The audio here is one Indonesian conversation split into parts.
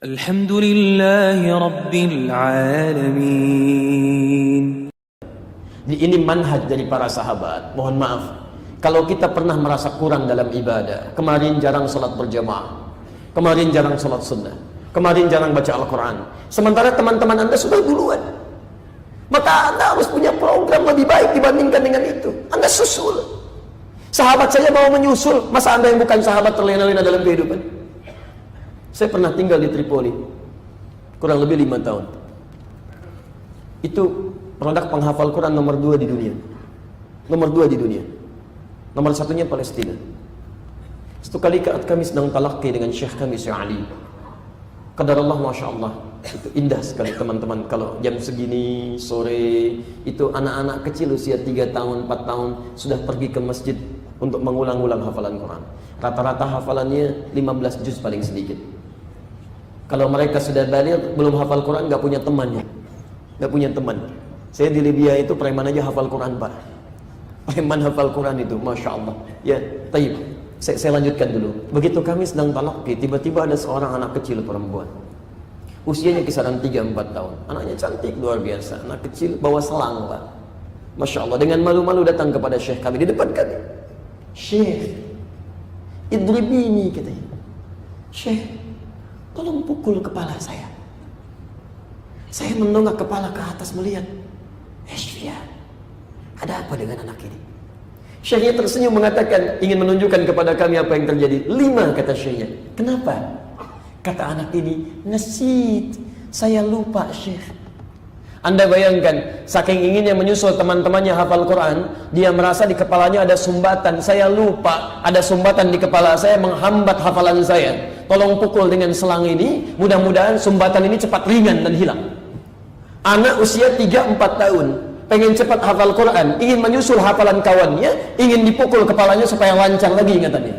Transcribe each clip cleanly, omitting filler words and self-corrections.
Alhamdulillahi Rabbil Alamin. Ini manhaj dari para sahabat. Mohon maaf kalau kita pernah merasa kurang dalam ibadah. Kemarin jarang sholat berjamaah, kemarin jarang sholat sunnah, kemarin jarang baca Al-Quran, sementara teman-teman Anda sudah duluan. Maka Anda harus punya program lebih baik dibandingkan dengan itu. Anda susul. Sahabat saya mau menyusul, masa Anda yang bukan sahabat terlena-lena dalam kehidupan? Saya pernah tinggal di Tripoli kurang lebih 5 tahun. Itu produk penghafal Quran nomor 2 di dunia. Nomor 2 di dunia. Nomor 1-nya Palestina. Satu kali kami sedang talaqi dengan Syekh kami, Syekh Ali. Qadarullah, Masya Allah. Itu indah sekali teman-teman. Kalau jam segini, sore, itu anak-anak kecil usia 3 tahun, 4 tahun sudah pergi ke masjid untuk mengulang-ulang hafalan Quran. Rata-rata hafalannya 15 juz paling sedikit. Kalau mereka sudah baligh, belum hafal Quran, gak punya temannya. Gak punya teman. Saya di Libya itu preman aja hafal Quran, Pak. Preman hafal Quran itu, Masya Allah. Ya, taib. Saya lanjutkan dulu. Begitu kami sedang talaqi, tiba-tiba ada seorang anak kecil perempuan. Usianya kisaran 3-4 tahun. Anaknya cantik, luar biasa. Anak kecil bawa selang, Pak. Masya Allah. Dengan malu-malu datang kepada Syekh kami, di depan kami. Syekh, idribini, katanya. Syekh, tolong pukul kepala saya. Saya mendongak kepala ke atas melihat. Syekh, ada apa dengan anak ini? Syekhnya tersenyum mengatakan, ingin menunjukkan kepada kami apa yang terjadi. 5, kata Syekhnya. Kenapa? Kata anak ini, nasit, saya lupa, Syekh. Anda bayangkan, saking inginnya menyusul teman-temannya hafal Quran, dia merasa di kepalanya ada sumbatan. Saya lupa, ada sumbatan di kepala saya menghambat hafalan saya. Tolong pukul dengan selang ini, mudah-mudahan sumbatan ini cepat ringan dan hilang. Anak usia 3-4 tahun, pengen cepat hafal Quran, ingin menyusul hafalan kawannya, ingin dipukul kepalanya supaya lancar lagi ingatannya.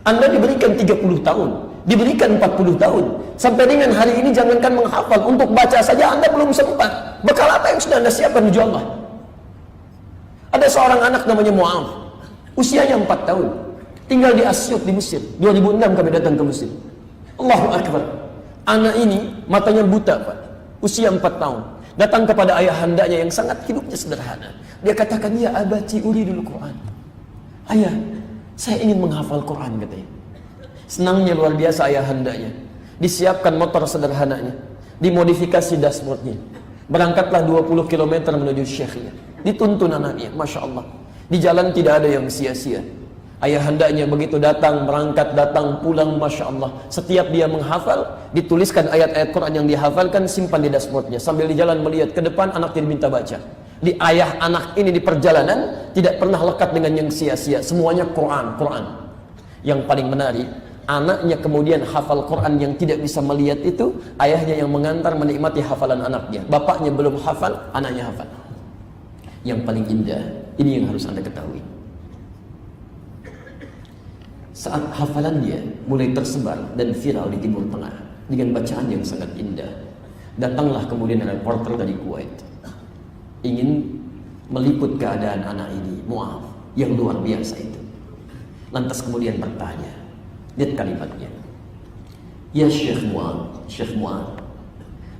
Anda diberikan 30 tahun, diberikan 40 tahun, sampai dengan hari ini jangankan menghafal, untuk baca saja Anda belum sempat. Bekal apa yang sudah Anda siapkan menuju Allah? Ada seorang anak namanya Mu'adh, usianya 4 tahun, tinggal di Asyut di Mesir. 2006 kami datang ke Mesir. Allahu Akbar. Anak ini matanya buta, Pak, usia 4 tahun. Datang kepada ayahandanya yang sangat hidupnya sederhana. Dia katakan, ya abati uridul Quran. Ayah, saya ingin menghafal Quran, katanya. Senangnya luar biasa ayahandanya. Disiapkan motor sederhananya, dimodifikasi dashboardnya. Berangkatlah 20 km menuju syekhnya. Dituntun anaknya, Masya Allah. Di jalan tidak ada yang sia-sia. Ayahandanya begitu datang, berangkat, datang, pulang, Masya Allah. Setiap dia menghafal, dituliskan ayat-ayat Quran yang dihafalkan, simpan di dashboardnya. Sambil di jalan melihat ke depan, anak tidak diminta baca. Di ayah anak ini di perjalanan, tidak pernah lekat dengan yang sia-sia. Semuanya Quran, Quran. Yang paling menarik, anaknya kemudian hafal Quran yang tidak bisa melihat itu, ayahnya yang mengantar menikmati hafalan anaknya. Bapaknya belum hafal, anaknya hafal. Yang paling indah, ini yang harus Anda ketahui. Saat hafalannya mulai tersebar dan viral di Timur Tengah dengan bacaan yang sangat indah, datanglah kemudian reporter dari Kuwait, ingin meliput keadaan anak ini, Mu'adh, yang luar biasa itu. Lantas kemudian bertanya, lihat kalimatnya, ya Syekh Mu'adh,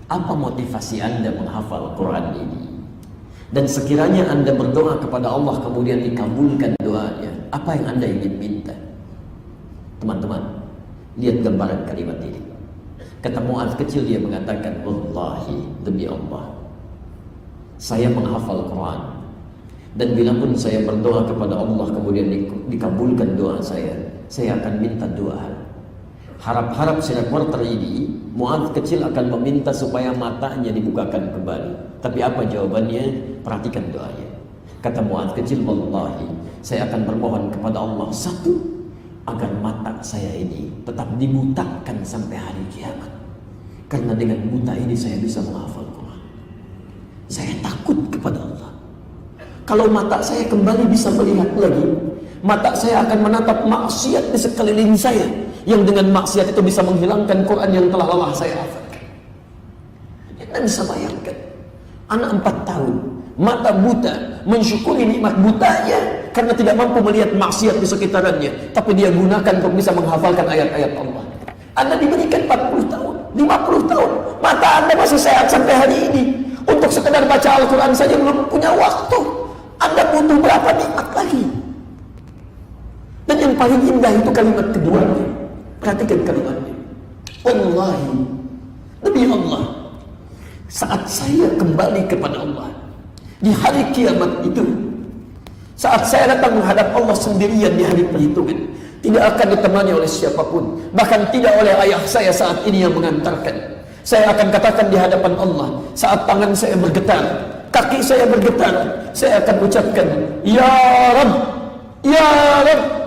apa motivasi Anda menghafal Quran ini? Dan sekiranya Anda berdoa kepada Allah kemudian dikabulkan doanya, apa yang Anda ingin minta? Teman-teman, lihat gambaran kalimat ini. Kata Mu'adh kecil, dia mengatakan, wallahi, demi Allah, saya menghafal Quran, dan bila pun saya berdoa kepada Allah kemudian dikabulkan doa saya akan minta doa. Harap-harap si reporter ini, Mu'adh kecil akan meminta supaya matanya dibukakan kembali. Tapi apa jawabannya? Perhatikan doanya. Kata Mu'adh kecil, wallahi, saya akan bermohon kepada Allah, satu, agar mata saya ini tetap dibutakan sampai hari kiamat. Karena dengan buta ini saya bisa menghafal Quran. Saya takut kepada Allah. Kalau mata saya kembali bisa melihat lagi, mata saya akan menatap maksiat di sekeliling saya, yang dengan maksiat itu bisa menghilangkan Quran yang telah lelah saya hafalkan. Anda bisa bayangkan, anak 4 tahun, mata buta, mensyukuri nikmat butanya karena tidak mampu melihat maksiat di sekitarannya, tapi dia gunakan untuk bisa menghafalkan ayat-ayat Allah. Anda diberikan 40 tahun, 50 tahun. Mata Anda masih sehat sampai hari ini. Untuk sekedar baca Al-Quran saja belum punya waktu. Anda butuh berapa nikmat lagi? Dan yang paling indah itu kalimat kedua. Perhatikan kalimatnya. Wallahi, demi Allah, saat saya kembali kepada Allah di hari kiamat itu, saat saya datang menghadap Allah sendirian di hari perhitungan, tidak akan ditemani oleh siapapun, bahkan tidak oleh ayah saya saat ini yang mengantarkan. Saya akan katakan di hadapan Allah, saat tangan saya bergetar, kaki saya bergetar, saya akan ucapkan, Ya Rabb, Ya Rabb,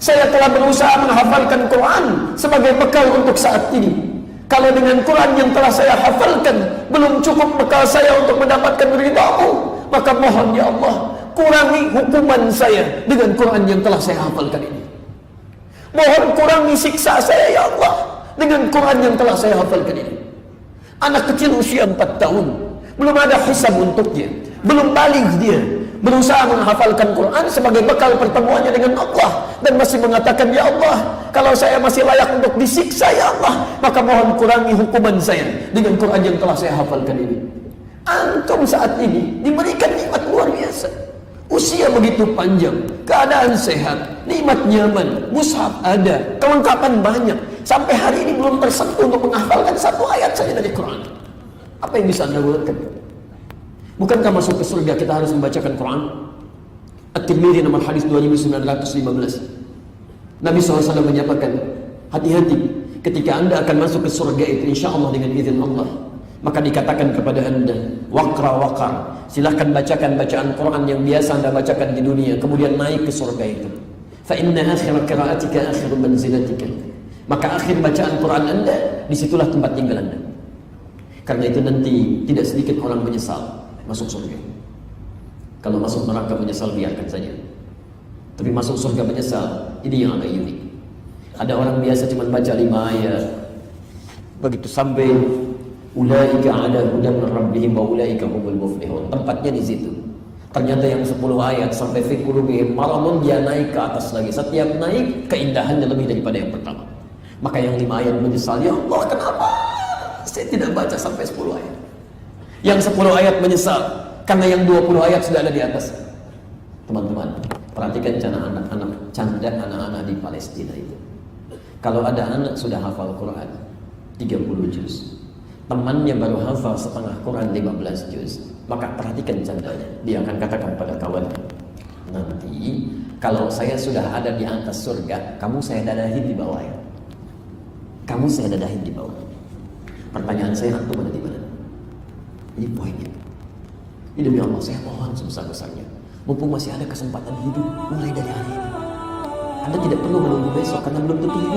saya telah berusaha menghafalkan Quran sebagai bekal untuk saat ini. Kalau dengan Quran yang telah saya hafalkan belum cukup bekal saya untuk mendapatkan ridha-Mu, maka mohon ya Allah, kurangi hukuman saya dengan Quran yang telah saya hafalkan ini. Mohon kurangi siksa saya ya Allah dengan Quran yang telah saya hafalkan ini. Anak kecil usia 4 tahun, belum ada hisab untuknya, belum balik dia, berusaha menghafalkan Quran sebagai bekal pertemuannya dengan Allah, dan masih mengatakan, Ya Allah, kalau saya masih layak untuk disiksa ya Allah, maka mohon kurangi hukuman saya dengan Quran yang telah saya hafalkan ini. Antum saat ini diberikan nikmat luar biasa, usia begitu panjang, keadaan sehat, nikmat nyaman, mushaf ada, kelengkapan banyak, sampai hari ini belum tersentuh untuk menghafalkan satu ayat saja dari Quran. Apa yang bisa Anda buatkan? Bukankah masuk ke surga kita harus membacakan Quran? At-Tirmidzi nomor hadis 2915. Nabi SAW menyatakan, hati-hati ketika Anda akan masuk ke surga itu, insya Allah dengan izin Allah. Maka dikatakan kepada Anda, waqra waqar, silahkan bacakan bacaan Quran yang biasa Anda bacakan di dunia, kemudian naik ke surga itu. Fa inna akhir qira'atika akhir manzilatika. Maka akhir bacaan Quran Anda, disitulah tempat tinggal Anda. Karena itu nanti tidak sedikit orang menyesal masuk surga. Kalau masuk neraka menyesal biarkan saja. Tapi masuk surga menyesal, ini yang agak unik. Ada orang biasa cuma baca 5 ayat, begitu sampai ulaika ala hudan min rabbihim wa ulaika humul muflihun, tempatnya di situ. Ternyata yang 10 ayat sampai fi qulubihim maradun, dia naik ke atas lagi. Setiap naik keindahannya lebih daripada yang pertama. Maka yang 5 ayat menyesal, ya Allah kenapa saya tidak baca sampai 10 ayat. Yang 10 ayat menyesal karena yang 20 ayat sudah ada di atas. Teman-teman, perhatikan canda anak-anak di Palestina itu. Kalau ada anak sudah hafal Quran 30 juz, temannya baru hafal setengah Quran 15 juz, maka perhatikan candanya. Dia akan katakan pada kawan, nanti kalau saya sudah ada di atas surga, kamu saya dadahin di bawah ya. Kamu saya dadahin di bawah. Pertanyaan saya, antum ada di mana? Ini poinnya. Ini demi Allah saya mohon sebesar-besarnya, mumpung masih ada kesempatan hidup, mulai dari hari ini. Anda tidak perlu menunggu besok karena belum tentu hidup.